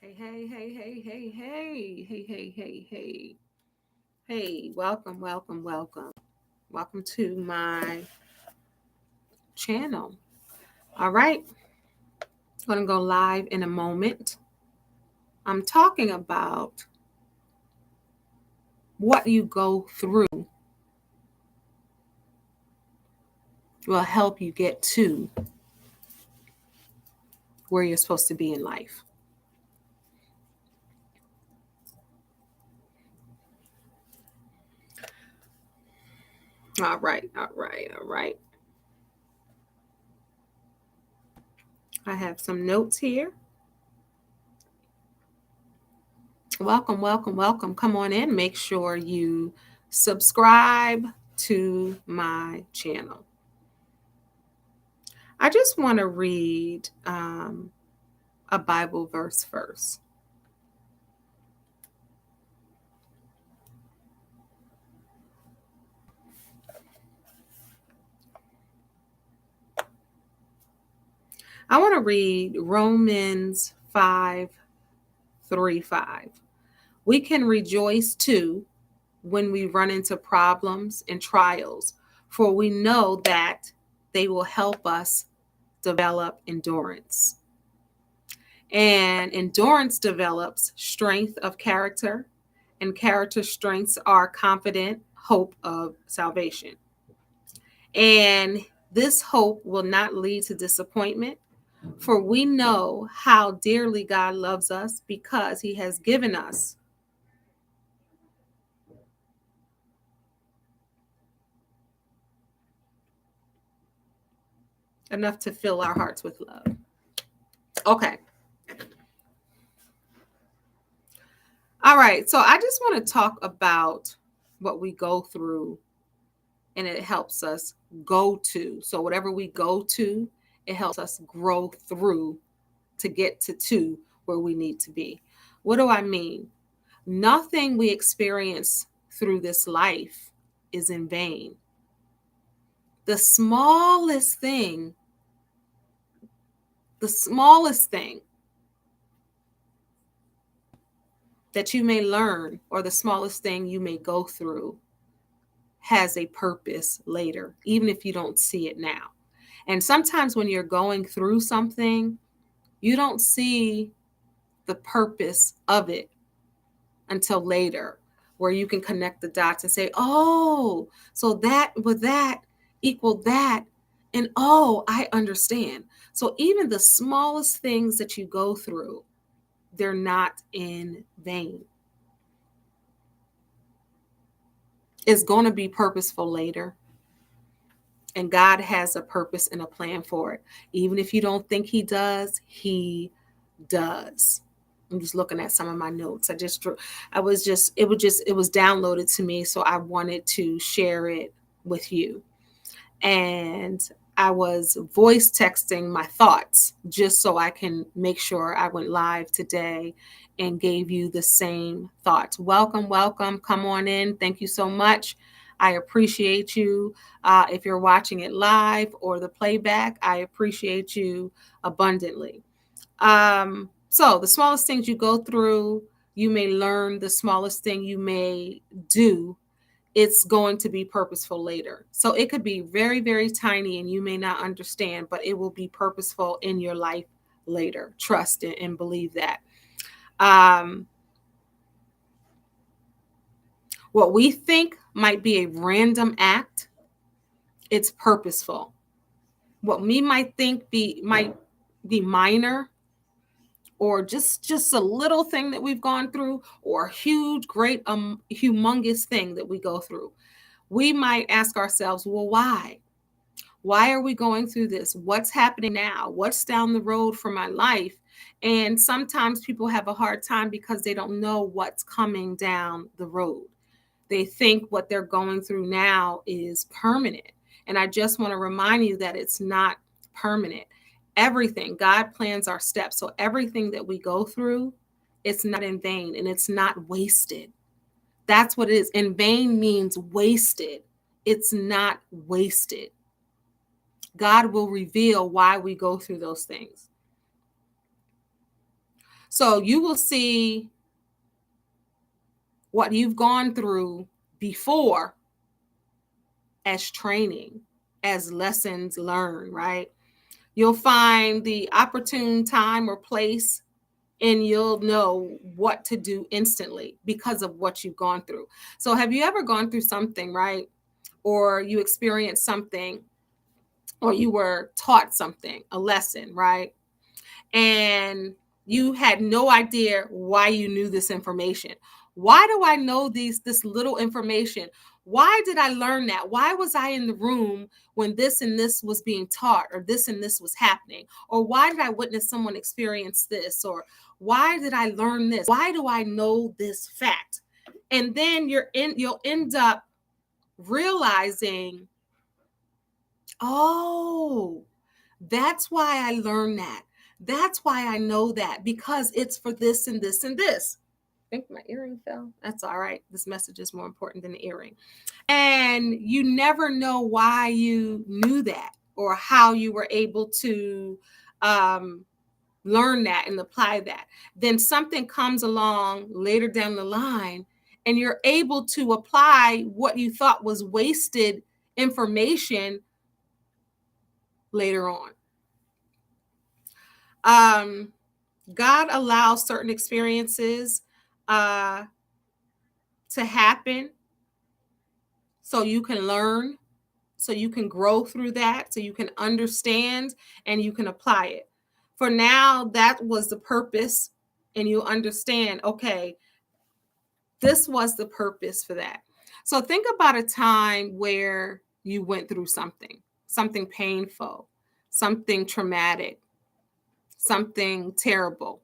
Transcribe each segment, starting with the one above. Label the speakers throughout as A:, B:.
A: Hey, hey, hey, hey, hey, hey, hey, hey, hey, hey. Hey, welcome, welcome, welcome. Welcome to my channel. All right, I'm going to go live in a moment. I'm talking about what you go through will help you get to where you're supposed to be in life. All right, all right, all right. I have some notes here. Welcome, welcome, welcome. Come on in. Make sure you subscribe to my channel. I just want to read a Bible verse first. I want to read Romans 5:3-5. We can rejoice too when we run into problems and trials, for we know that they will help us develop endurance. And endurance develops strength of character, and character strengths are confident hope of salvation. And this hope will not lead to disappointment, for we know how dearly God loves us because he has given us enough to fill our hearts with love. Okay. All right. So I just want to talk about what we go through and it helps us go to. So whatever we go to, it helps us grow through to get to where we need to be. What do I mean? Nothing we experience through this life is in vain. The smallest thing that you may learn or the smallest thing you may go through has a purpose later, even if you don't see it now. And sometimes when you're going through something, you don't see the purpose of it until later, where you can connect the dots and say, oh, so that with that equal that. And oh, I understand. So even the smallest things that you go through, they're not in vain. It's going to be purposeful later. And God has a purpose and a plan for it. Even if you don't think he does, he does. I'm just looking at some of my notes. It was downloaded to me. So I wanted to share it with you. And I was voice texting my thoughts just so I can make sure I went live today and gave you the same thoughts. Welcome, welcome. Come on in. Thank you so much. I appreciate you. If you're watching it live or the playback, I appreciate you abundantly. So the smallest things you go through, you may learn. The smallest thing you may do, it's going to be purposeful later. So it could be very, very tiny and you may not understand, but it will be purposeful in your life later. Trust it and believe that. What we think might be a random act, it's purposeful. What we might think might be minor, or just a little thing that we've gone through, or a huge, great, humongous thing that we go through. We might ask ourselves, well, why? Why are we going through this? What's happening now? What's down the road for my life? And sometimes people have a hard time because they don't know what's coming down the road. They think what they're going through now is permanent. And I just want to remind you that it's not permanent. Everything, God plans our steps. So everything that we go through, it's not in vain and it's not wasted. That's what it is. In vain means wasted. It's not wasted. God will reveal why we go through those things. So you will see what you've gone through before as training, as lessons learned, right? You'll find the opportune time or place, and you'll know what to do instantly because of what you've gone through. So have you ever gone through something, right? Or you experienced something, or you were taught something, a lesson, right? And you had no idea why you knew this information. Why do I know this little information? Why did I learn that? Why was I in the room when this and this was being taught, or this and this was happening? Or why did I witness someone experience this? Or why did I learn this? Why do I know this fact? And then you'll end up realizing, oh, that's why I learned that. That's why I know that, because it's for this and this and this. I think my earring fell. That's all right. This message is more important than the earring. And you never know why you knew that, or how you were able to um, learn that and apply that. Then something comes along later down the line, and you're able to apply what you thought was wasted information later on. God allows certain experiences uh, to happen so you can learn, so you can grow through that, so you can understand and you can apply it. For now, that was the purpose, and you understand, okay, this was the purpose for that. So think about a time where you went through something painful, something traumatic, something terrible,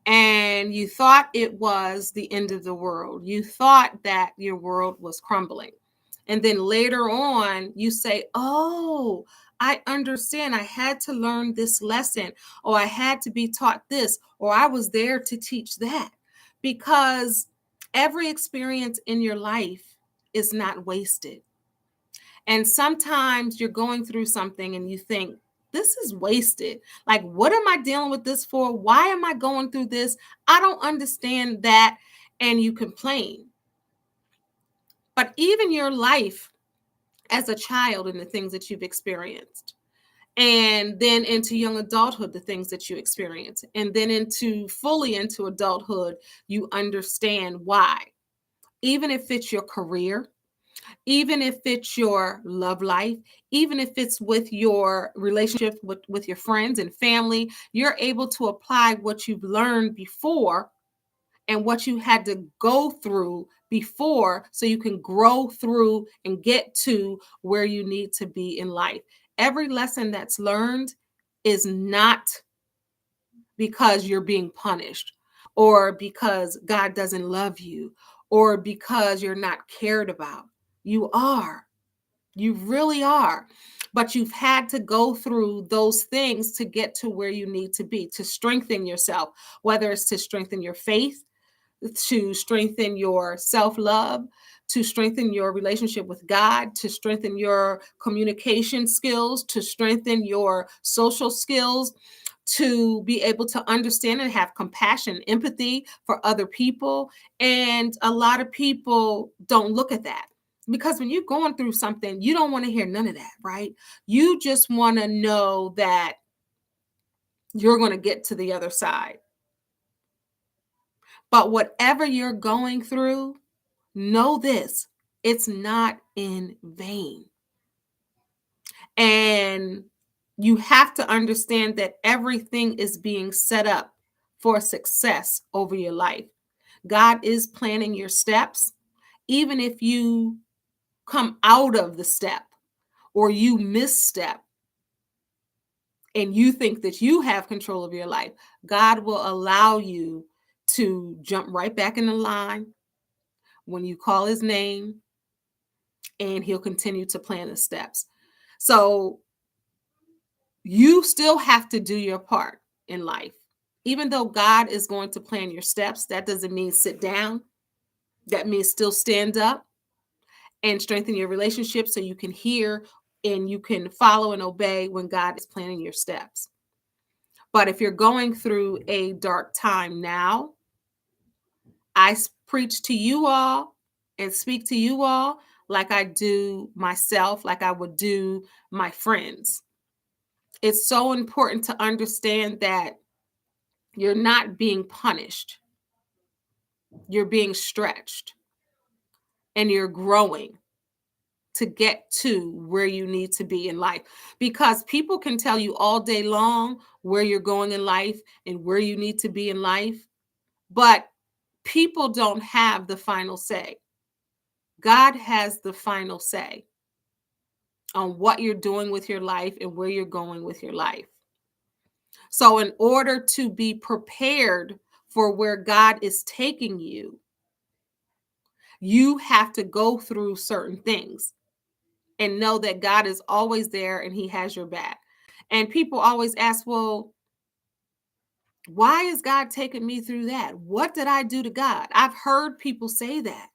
A: and you thought it was the end of the world. You thought that your world was crumbling. And then later on, you say, oh, I understand. I had to learn this lesson, or I had to be taught this, or I was there to teach that. Because every experience in your life is not wasted. And sometimes you're going through something and you think, this is wasted. Like, what am I dealing with this for? Why am I going through this? I don't understand that. And you complain. But even your life as a child and the things that you've experienced, and then into young adulthood, the things that you experience, and then fully into adulthood, you understand why. Even if it's your career, even if it's your love life, even if it's with your relationship with your friends and family, you're able to apply what you've learned before and what you had to go through before, so you can grow through and get to where you need to be in life. Every lesson that's learned is not because you're being punished, or because God doesn't love you, or because you're not cared about. You are. You really are. But you've had to go through those things to get to where you need to be, to strengthen yourself, whether it's to strengthen your faith, to strengthen your self-love, to strengthen your relationship with God, to strengthen your communication skills, to strengthen your social skills, to be able to understand and have compassion, empathy for other people. And a lot of people don't look at that, because when you're going through something, you don't want to hear none of that, right? You just want to know that you're going to get to the other side. But whatever you're going through, know this: it's not in vain. And you have to understand that everything is being set up for success over your life. God is planning your steps. Even if you come out of the step, or you misstep, and you think that you have control of your life, God will allow you to jump right back in the line when you call his name, and he'll continue to plan the steps. So you still have to do your part in life. Even though God is going to plan your steps, that doesn't mean sit down. That means still stand up and strengthen your relationship, so you can hear and you can follow and obey when God is planning your steps. But if you're going through a dark time now, I preach to you all and speak to you all like I do myself, like I would do my friends. It's so important to understand that you're not being punished. You're being stretched and you're growing to get to where you need to be in life. Because people can tell you all day long where you're going in life and where you need to be in life, but people don't have the final say. God has the final say on what you're doing with your life and where you're going with your life. So, in order to be prepared for where God is taking you, you have to go through certain things and know that God is always there and He has your back. And people always ask, well, why is God taking me through that? What did I do to God? I've heard people say that.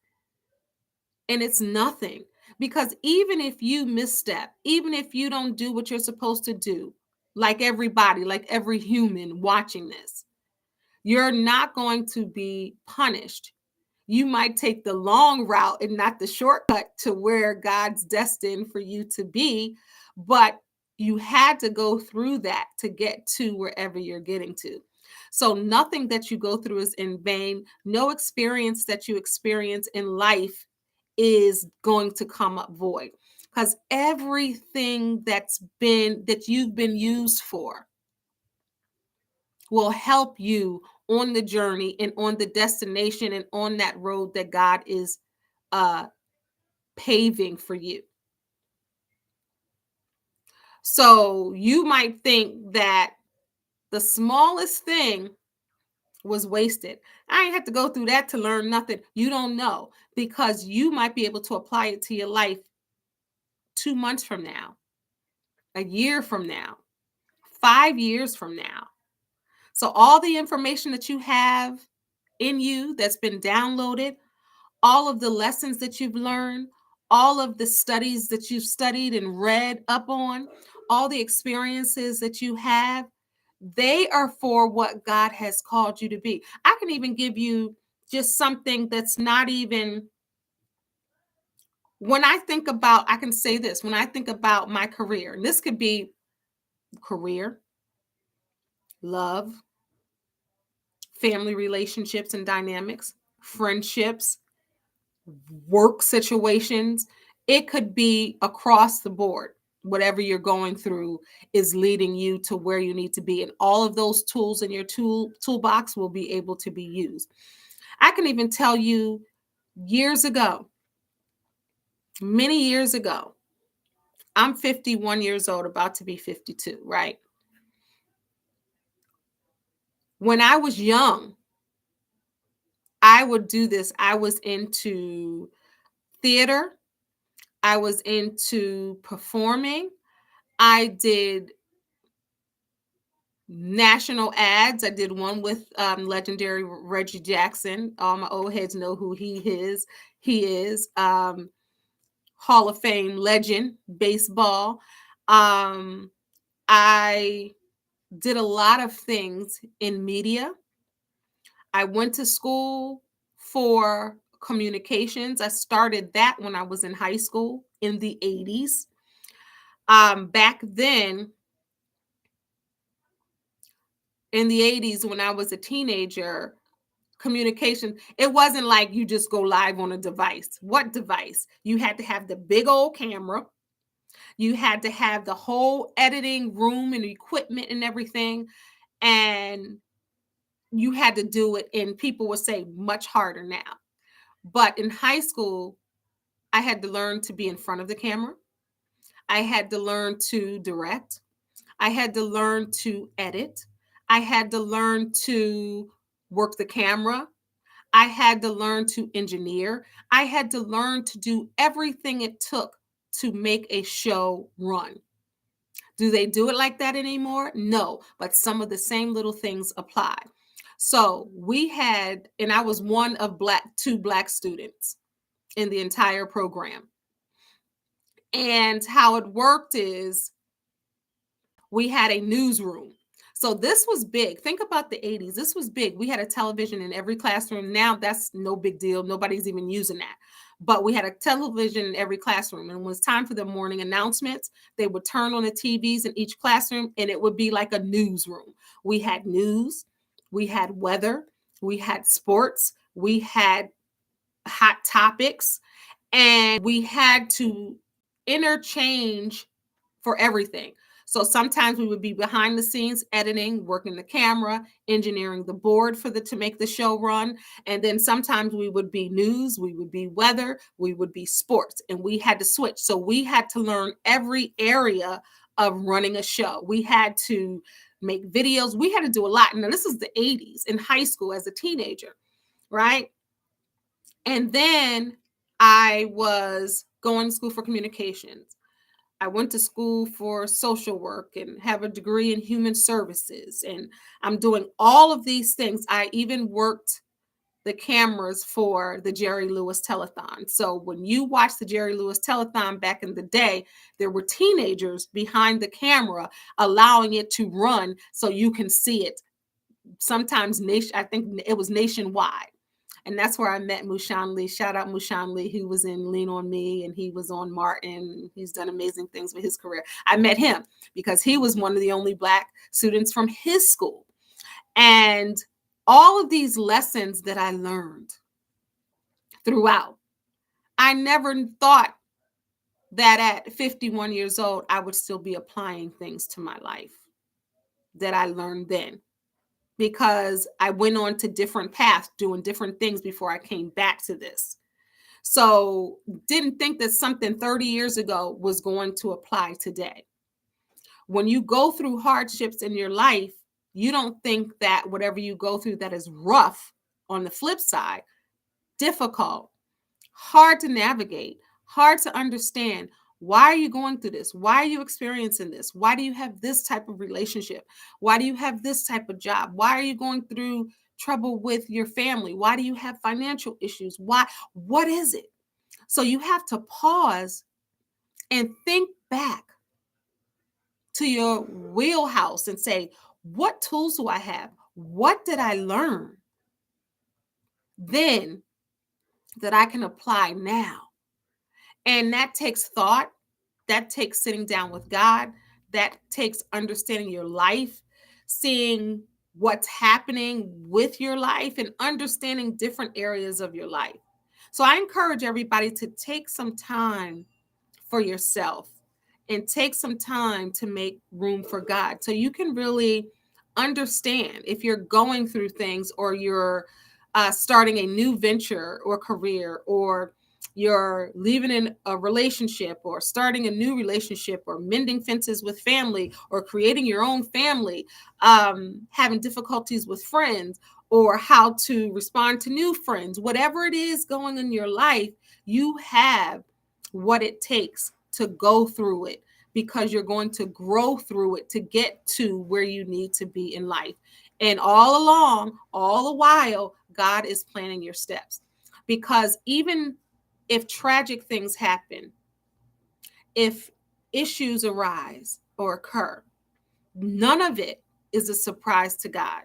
A: And it's nothing. Because even if you misstep, even if you don't do what you're supposed to do, like everybody, like every human watching this, you're not going to be punished. You might take the long route and not the shortcut to where God's destined for you to be, but you had to go through that to get to wherever you're getting to. So nothing that you go through is in vain. No experience that you experience in life is going to come up void, because everything that you've been used for will help you on the journey and on the destination and on that road that God is uh, paving for you. So you might think that the smallest thing was wasted. I ain't have to go through that to learn nothing. You don't know, because you might be able to apply it to your life 2 months from now, a year from now, 5 years from now. So all the information that you have in you that's been downloaded, all of the lessons that you've learned, all of the studies that you've studied and read up on, all the experiences that you have, they are for what God has called you to be. I can even give you just something that's not even, when I think about, I can say this, when I think about my career, and this could be career, love, family relationships and dynamics, friendships, work situations. It could be across the board. Whatever you're going through is leading you to where you need to be. And all of those tools in your toolbox will be able to be used. I can even tell you years ago, many years ago, I'm 51 years old, about to be 52, right? When I was young, I would do this. I was into theater. I was into performing. I did national ads. I did one with legendary Reggie Jackson. All my old heads know who he is. He is Hall of Fame legend, baseball. I did a lot of things in media. I went to school for communications. I started that when I was in high school in the 80s. Back then, in the 80s, when I was a teenager, communication, it wasn't like you just go live on a device. What device? You had to have the big old camera. You had to have the whole editing room and equipment and everything. And you had to do it, and people would say much harder now. But in high school, I had to learn to be in front of the camera. I had to learn to direct. I had to learn to edit. I had to learn to work the camera. I had to learn to engineer. I had to learn to do everything it took to make a show run. Do they do it like that anymore? No, but some of the same little things apply. So we had, and I was one of two black students in the entire program. And how it worked is we had a newsroom. So this was big. Think about the 80s. This was big. We had a television in every classroom. Now that's no big deal. Nobody's even using that. But we had a television in every classroom. And when it was time for the morning announcements, they would turn on the TVs in each classroom and it would be like a newsroom. We had news, we had weather, we had sports, we had hot topics, and we had to interchange for everything. So sometimes we would be behind the scenes editing, working the camera, engineering the board for the to make the show run. And then sometimes we would be news, we would be weather, we would be sports, and we had to switch. So we had to learn every area of running a show. We had to make videos. We had to do a lot. Now this is the 80s in high school as a teenager, right? And then I was going to school for communications. I went to school for social work and have a degree in human services. And I'm doing all of these things. I even worked the cameras for the Jerry Lewis Telethon. So when you watch the Jerry Lewis Telethon back in the day, there were teenagers behind the camera allowing it to run so you can see it. Sometimes I think it was nationwide. And that's where I met Mushan Lee. Shout out Mushan Lee, who was in Lean on Me, and he was on Martin. He's done amazing things with his career. I met him because he was one of the only Black students from his school. And all of these lessons that I learned throughout, I never thought that at 51 years old, I would still be applying things to my life that I learned then, because I went on to different paths, doing different things before I came back to this. So didn't think that something 30 years ago was going to apply today. When you go through hardships in your life, you don't think that whatever you go through that is rough, on the flip side, difficult, hard to navigate, hard to understand. Why are you going through this? Why are you experiencing this? Why do you have this type of relationship? Why do you have this type of job? Why are you going through trouble with your family? Why do you have financial issues? Why? What is it? So you have to pause and think back to your wheelhouse and say, what tools do I have? What did I learn then that I can apply now? And that takes thought. That takes sitting down with God. That takes understanding your life, seeing what's happening with your life, and understanding different areas of your life. So I encourage everybody to take some time for yourself and take some time to make room for God so you can really understand if you're going through things, or you're starting a new venture or career, or you're leaving in a relationship, or starting a new relationship, or mending fences with family, or creating your own family, having difficulties with friends, or how to respond to new friends. Whatever it is going in your life, you have what it takes to go through it, because you're going to grow through it to get to where you need to be in life. And all along, all the while, God is planning your steps. Because even if tragic things happen, if issues arise or occur, none of it is a surprise to God.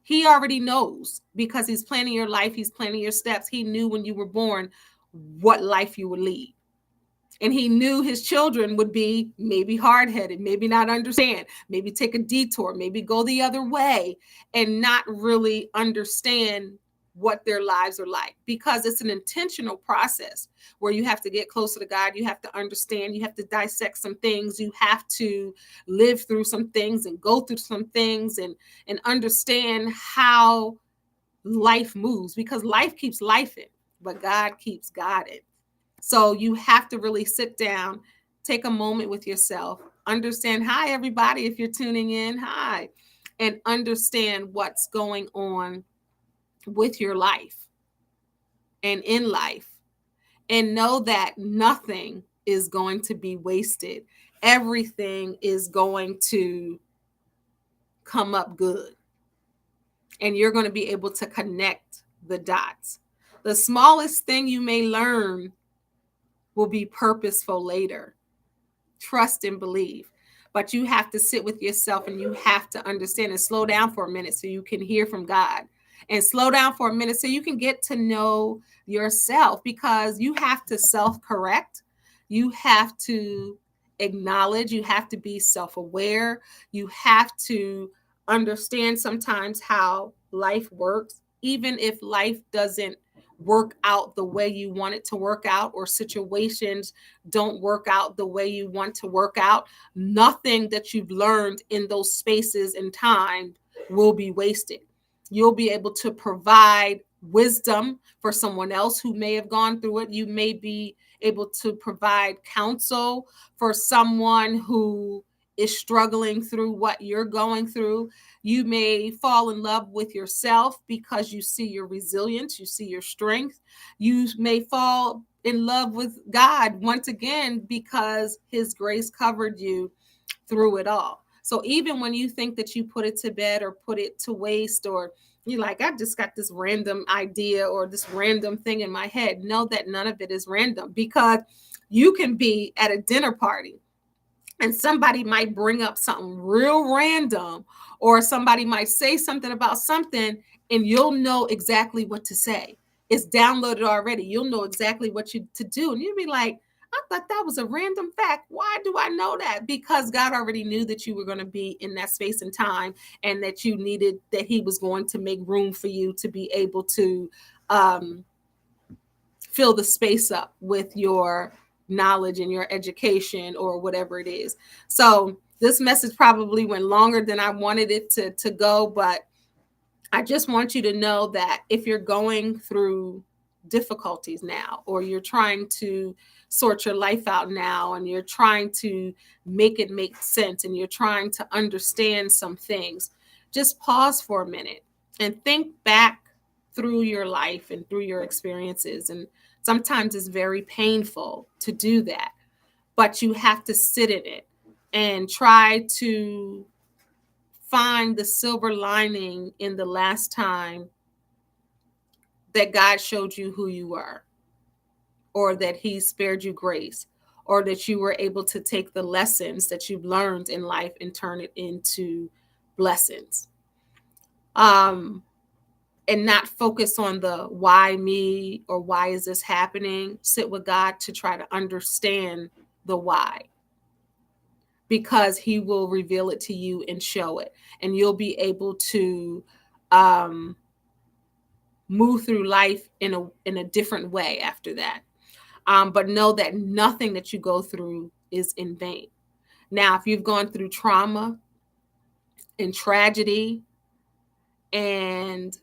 A: He already knows, because he's planning your life. He's planning your steps. He knew when you were born what life you would lead. And he knew his children would be maybe hard-headed, maybe not understand, maybe take a detour, maybe go the other way, and not really understand what their lives are like, because it's an intentional process where you have to get closer to God. You have to understand, you have to dissect some things, you have to live through some things and go through some things, and understand how life moves, because life keeps lifing, but God keeps Godding. So you have to really sit down, take a moment with yourself, understand, hi, everybody, if you're tuning in, hi, and understand what's going on with your life and in life, and know that nothing is going to be wasted. Everything is going to come up good, and you're going to be able to connect the dots. The smallest thing you may learn will be purposeful later. Trust and believe. But you have to sit with yourself and you have to understand and slow down for a minute so you can hear from God. And slow down for a minute so you can get to know yourself, because you have to self-correct. You have to acknowledge, you have to be self-aware. You have to understand sometimes how life works, even if life doesn't work out the way you want it to work out, or situations don't work out the way you want to work out. Nothing that you've learned in those spaces and time will be wasted. You'll be able to provide wisdom for someone else who may have gone through it. You may be able to provide counsel for someone who is struggling through what you're going through. You may fall in love with yourself because you see your resilience, you see your strength. You may fall in love with God once again because his grace covered you through it all. So even when you think that you put it to bed or put it to waste, or you're like, I just got this random idea or this random thing in my head, know that none of it is random, because you can be at a dinner party and somebody might bring up something real random, or somebody might say something about something, and you'll know exactly what to say. It's downloaded already. You'll know exactly what to do. And you'll be like, I thought that was a random fact. Why do I know that? Because God already knew that you were going to be in that space and time, and that you needed, that he was going to make room for you to be able to fill the space up with your knowledge and your education or whatever it is. So this message probably went longer than I wanted it to go, but I just want you to know that if you're going through difficulties now, or you're trying to sort your life out now, and you're trying to make it make sense, and you're trying to understand some things, just pause for a minute and think back through your life and through your experiences. And sometimes it's very painful to do that, but you have to sit in it and try to find the silver lining in the last time that God showed you who you were, or that he spared you grace, or that you were able to take the lessons that you've learned in life and turn it into blessings. And not focus on the why me, or why is this happening. Sit with God to try to understand the why, because he will reveal it to you and show it, and you'll be able to move through life in a different way after that. But know that nothing that you go through is in vain. Now, if you've gone through trauma and tragedy, and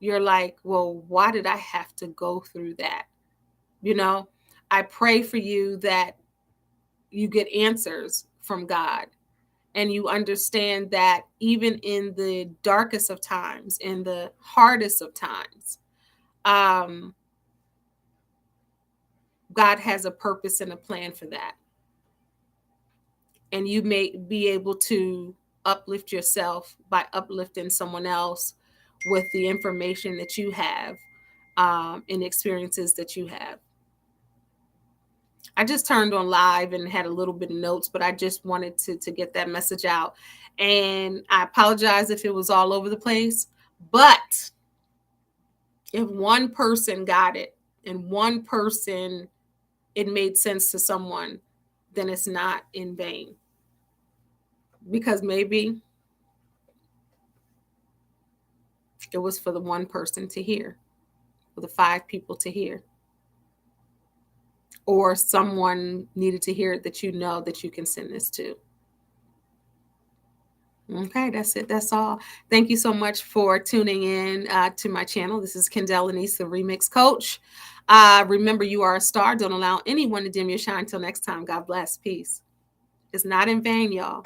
A: you're like, well, why did I have to go through that? You know, I pray for you that you get answers from God, and you understand that even in the darkest of times, in the hardest of times, God has a purpose and a plan for that. And you may be able to uplift yourself by uplifting someone else with the information that you have, and experiences that you have. I just turned on live and had a little bit of notes, but I just wanted to get that message out. And I apologize if it was all over the place, but if one person got it, and one person, it made sense to someone, then it's not in vain. Because maybe it was for the one person to hear, for the 5 people to hear, or someone needed to hear it that you know that you can send this to. Okay, that's it. That's all. Thank you so much for tuning in to my channel. This is Kendall Lenice, the Remix Coach. Remember, you are a star. Don't allow anyone to dim your shine. Until next time, God bless. Peace. It's not in vain, y'all.